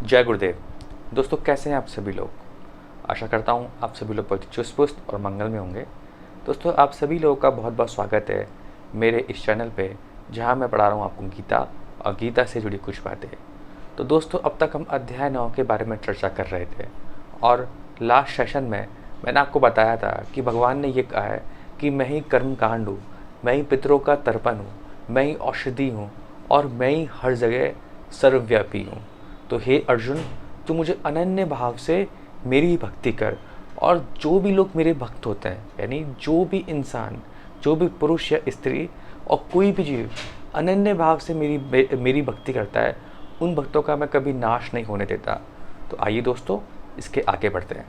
जय गुरुदेव। दोस्तों, कैसे हैं आप सभी लोग। आशा करता हूं आप सभी लोग बहुत चुस्त पुस्त और मंगल में होंगे। दोस्तों, आप सभी लोगों का बहुत बहुत स्वागत है मेरे इस चैनल पे, जहां मैं पढ़ा रहा हूं आपको गीता और गीता से जुड़ी कुछ बातें। तो दोस्तों, अब तक हम अध्याय 9 के बारे में चर्चा कर रहे थे और लास्ट सेशन में मैंने आपको बताया था कि भगवान ने ये कहा है कि मैं ही कर्म कांड हूँ, मैं ही पितरों का तर्पण हूँ, मैं ही औषधि हूँ और मैं ही हर जगह सर्वव्यापी हूँ। तो हे अर्जुन, तू मुझे अनन्य भाव से मेरी ही भक्ति कर, और जो भी लोग मेरे भक्त होते हैं, यानी जो भी इंसान, जो भी पुरुष या स्त्री और कोई भी जीव अनन्य भाव से मेरी भक्ति करता है, उन भक्तों का मैं कभी नाश नहीं होने देता। तो आइए दोस्तों, इसके आगे बढ़ते हैं।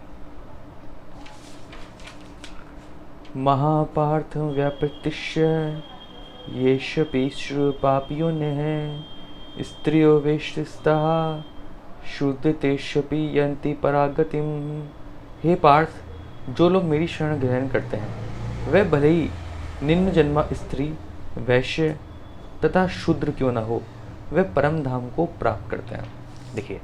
महापार्थ व्याप्रतिश्य येष पीश्रु पापियों ने स्त्रियो वेष्टिस्ता शुद्ध तेष्यपि यन्ति परागतिम। हे पार्थ, जो लोग मेरी शरण ग्रहण करते हैं वह भले ही निम्न जन्मा स्त्री, वैश्य तथा शूद्र क्यों न हो, वे परम धाम को प्राप्त करते हैं। देखिए,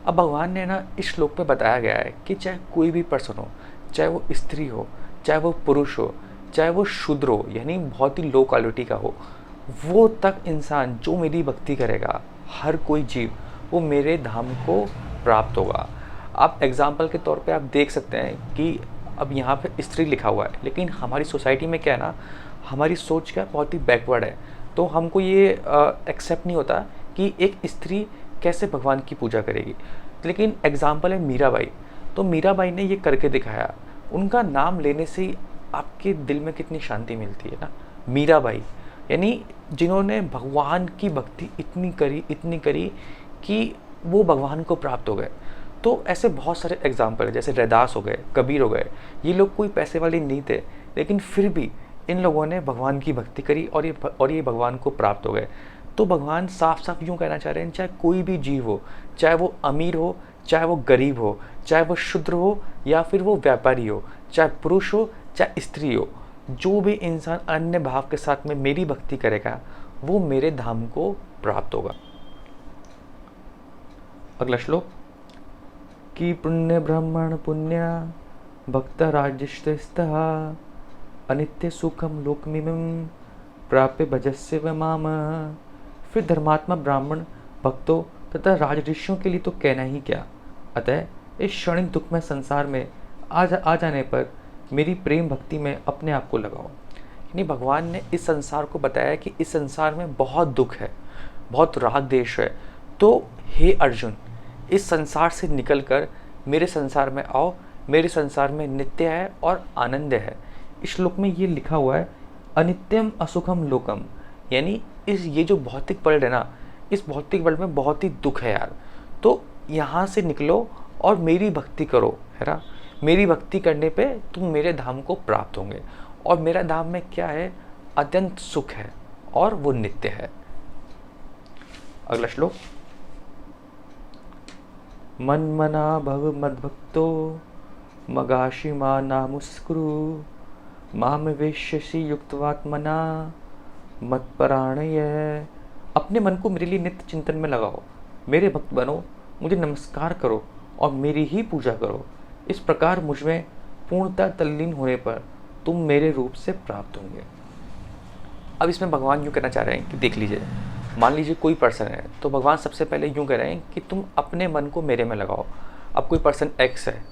अब भगवान ने ना इस श्लोक पे बताया गया है कि चाहे कोई भी पर्सन हो, चाहे वो स्त्री हो, चाहे वो पुरुष हो, चाहे वो शूद्र हो, यानी बहुत ही लो क्वालिटी का हो, वो तक इंसान जो मेरी भक्ति करेगा, हर कोई जीव वो मेरे धाम को प्राप्त होगा। आप एग्जाम्पल के तौर पे आप देख सकते हैं कि अब यहाँ पे स्त्री लिखा हुआ है, लेकिन हमारी सोसाइटी में क्या है ना, हमारी सोच क्या बहुत ही बैकवर्ड है। तो हमको ये एक्सेप्ट नहीं होता कि एक स्त्री कैसे भगवान की पूजा करेगी। लेकिन एग्जाम्पल है मीराबाई। तो मीराबाई ने ये करके दिखाया। उनका नाम लेने से ही आपके दिल में कितनी शांति मिलती है ना। मीराबाई यानी जिन्होंने भगवान की भक्ति इतनी करी कि वो भगवान को प्राप्त हो गए। तो ऐसे बहुत सारे एग्जाम्पल है, जैसे रैदास हो गए, कबीर हो गए। ये लोग कोई पैसे वाले नहीं थे, लेकिन फिर भी इन लोगों ने भगवान की भक्ति करी और ये भगवान को प्राप्त हो गए। तो भगवान साफ साफ यूँ कहना चाह रहे हैं, चाहे कोई भी जीव हो, चाहे वो अमीर हो, चाहे वो गरीब हो, चाहे वो शूद्र हो या फिर वो व्यापारी हो, चाहे पुरुष हो चाहे स्त्री हो, जो भी इंसान अन्य भाव के साथ में मेरी भक्ति करेगा वो मेरे धाम को प्राप्त होगा। अगला श्लोक कि पुण्य ब्राह्मण पुण्य भक्त राजस्थितः अनित्य सुखम लोकमिमं प्राप्य भजस्य व माम। फिर धर्मात्मा ब्राह्मण भक्तों तथा राजऋषियों के लिए तो कहना ही क्या। अतः इस क्षणिक दुख में संसार में आ जाने पर मेरी प्रेम भक्ति में अपने आप को लगाओ। यानी भगवान ने इस संसार को बताया कि इस संसार में बहुत दुख है, बहुत राग देश है। तो हे अर्जुन, इस संसार से निकलकर मेरे संसार में आओ। मेरे संसार में नित्य है और आनंद है। इस श्लोक में ये लिखा हुआ है अनित्यम असुखम लोकम, यानी ये जो भौतिक वर्ल्ड है ना, इस भौतिक वर्ल्ड में बहुत ही दुख है यार। तो यहाँ से निकलो और मेरी भक्ति करो, है ना। मेरी भक्ति करने पे तुम मेरे धाम को प्राप्त होंगे, और मेरा धाम में क्या है, अत्यंत सुख है और वो नित्य है। अगला श्लोक मन मना भव मद्भक्तो मगाशी मा नामुस्कुरु माम वेश्यसि युक्तवात्मना मत्पराणय। अपने मन को मेरे लिए नित्य चिंतन में लगाओ, मेरे भक्त बनो, मुझे नमस्कार करो और मेरी ही पूजा करो। इस प्रकार मुझ में पूर्णतः तल्लीन होने पर तुम मेरे रूप से प्राप्त होंगे। अब इसमें भगवान यूँ कहना चाह रहे हैं कि देख लीजिए, मान लीजिए कोई पर्सन है, तो भगवान सबसे पहले यूँ कह रहे हैं कि तुम अपने मन को मेरे में लगाओ। अब कोई पर्सन एक्स है,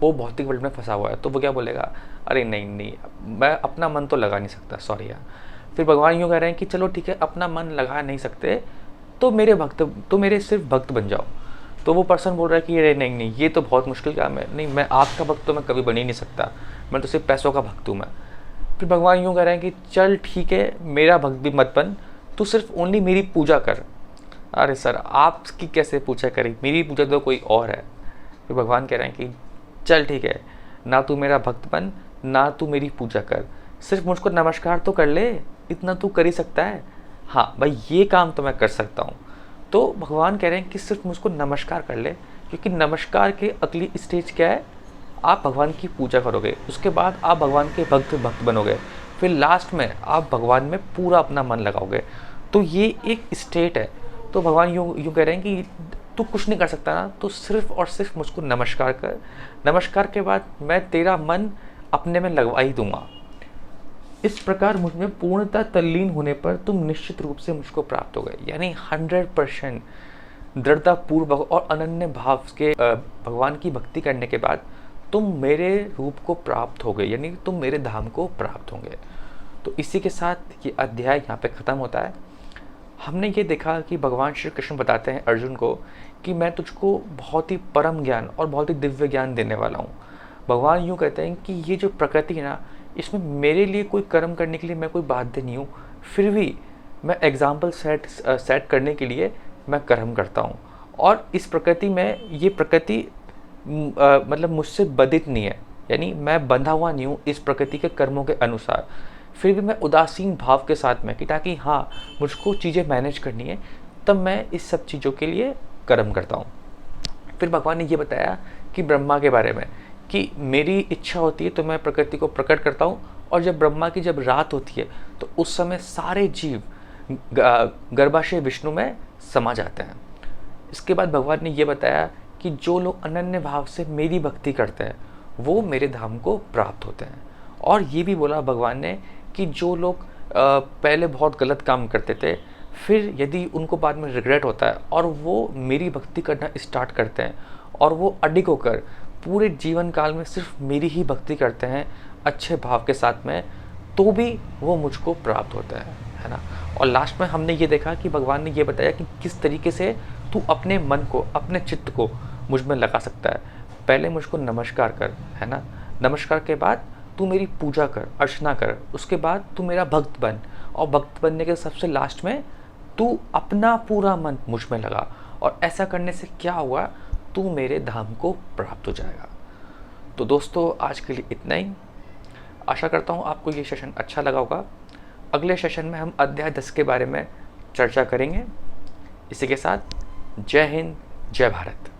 वो भौतिक वर्ल्ड में फंसा हुआ है, तो वो क्या बोलेगा, अरे नहीं मैं अपना मन तो लगा नहीं सकता, सॉरी यार। फिर भगवान यूँ कह रहे हैं कि चलो ठीक है, अपना मन लगा नहीं सकते तो मेरे सिर्फ भक्त बन जाओ। तो वो पर्सन बोल रहा है कि अरे नहीं ये तो बहुत मुश्किल काम है, नहीं मैं आपका भक्त तो मैं कभी बन ही नहीं सकता, मैं तो सिर्फ पैसों का भक्त हूँ मैं। फिर भगवान यूँ कह रहे हैं कि चल ठीक है, मेरा भक्त भी मत बन, तू सिर्फ ओनली मेरी पूजा कर। अरे सर, आपकी कैसे पूजा करें, मेरी पूजा तो कोई और है। फिर भगवान कह रहे हैं कि चल ठीक है, ना तू मेरा भक्त बन, ना तू मेरी पूजा कर, सिर्फ मुझको नमस्कार तो कर ले, इतना तू कर ही सकता है। हाँ भाई, ये काम तो मैं कर सकता हूँ। तो भगवान कह रहे हैं कि सिर्फ मुझको नमस्कार कर ले, क्योंकि नमस्कार के अगली स्टेज क्या है, आप भगवान की पूजा करोगे, उसके बाद आप भगवान के भक्त बनोगे, फिर लास्ट में आप भगवान में पूरा अपना मन लगाओगे। तो ये एक स्टेट है। तो भगवान यूँ कह रहे हैं कि तू कुछ नहीं कर सकता ना, तो सिर्फ और सिर्फ मुझको नमस्कार कर। नमस्कार के बाद मैं तेरा मन अपने में लगवा ही दूंगा। इस प्रकार मुझ में पूर्णतः तल्लीन होने पर तुम निश्चित रूप से मुझको प्राप्त हो गए। यानी 100% दृढ़ता पूर्वक और अनन्य भाव के भगवान की भक्ति करने के बाद तुम मेरे रूप को प्राप्त हो गए, यानी तुम मेरे धाम को प्राप्त होंगे। तो इसी के साथ ये अध्याय यहाँ पे ख़त्म होता है। हमने ये देखा कि भगवान श्री कृष्ण बताते हैं अर्जुन को कि मैं तुझको बहुत ही परम ज्ञान और बहुत ही दिव्य ज्ञान देने वाला हूँ। भगवान यूँ कहते हैं कि ये जो प्रकृति है ना, इसमें मेरे लिए कोई कर्म करने के लिए मैं कोई बाध्य नहीं हूँ, फिर भी मैं एग्जाम्पल सेट करने के लिए मैं कर्म करता हूँ। और इस प्रकृति में ये प्रकृति मतलब मुझसे बंधित नहीं है, यानी मैं बंधा हुआ नहीं हूँ इस प्रकृति के कर्मों के अनुसार। फिर भी मैं उदासीन भाव के साथ में कि ताकि हाँ मुझको चीज़ें मैनेज करनी है, तब मैं इस सब चीज़ों के लिए कर्म करता हूँ। फिर भगवान ने ये बताया कि ब्रह्मा के बारे में कि मेरी इच्छा होती है तो मैं प्रकृति को प्रकट करता हूँ, और जब ब्रह्मा की जब रात होती है तो उस समय सारे जीव गर्भाशय विष्णु में समा जाते हैं। इसके बाद भगवान ने ये बताया कि जो लोग अनन्य भाव से मेरी भक्ति करते हैं वो मेरे धाम को प्राप्त होते हैं। और ये भी बोला भगवान ने कि जो लोग पहले बहुत गलत काम करते थे, फिर यदि उनको बाद में रिग्रेट होता है और वो मेरी भक्ति करना स्टार्ट करते हैं और वो अडिग होकर पूरे जीवन काल में सिर्फ मेरी ही भक्ति करते हैं अच्छे भाव के साथ में, तो भी वो मुझको प्राप्त होता है ना। और लास्ट में हमने ये देखा कि भगवान ने ये बताया कि किस तरीके से तू अपने मन को, अपने चित्त को मुझ में लगा सकता है। पहले मुझको नमस्कार कर, है ना। नमस्कार के बाद तू मेरी पूजा कर, अर्चना कर, उसके बाद तू मेरा भक्त बन, और भक्त बनने के सबसे लास्ट में तू अपना पूरा मन मुझ में लगा। और ऐसा करने से क्या हुआ, तू मेरे धाम को प्राप्त हो जाएगा। तो दोस्तों आज के लिए इतना ही। आशा करता हूँ आपको ये सेशन अच्छा लगा होगा। अगले सेशन में हम अध्याय 10 के बारे में चर्चा करेंगे। इसी के साथ जय हिंद, जय भारत।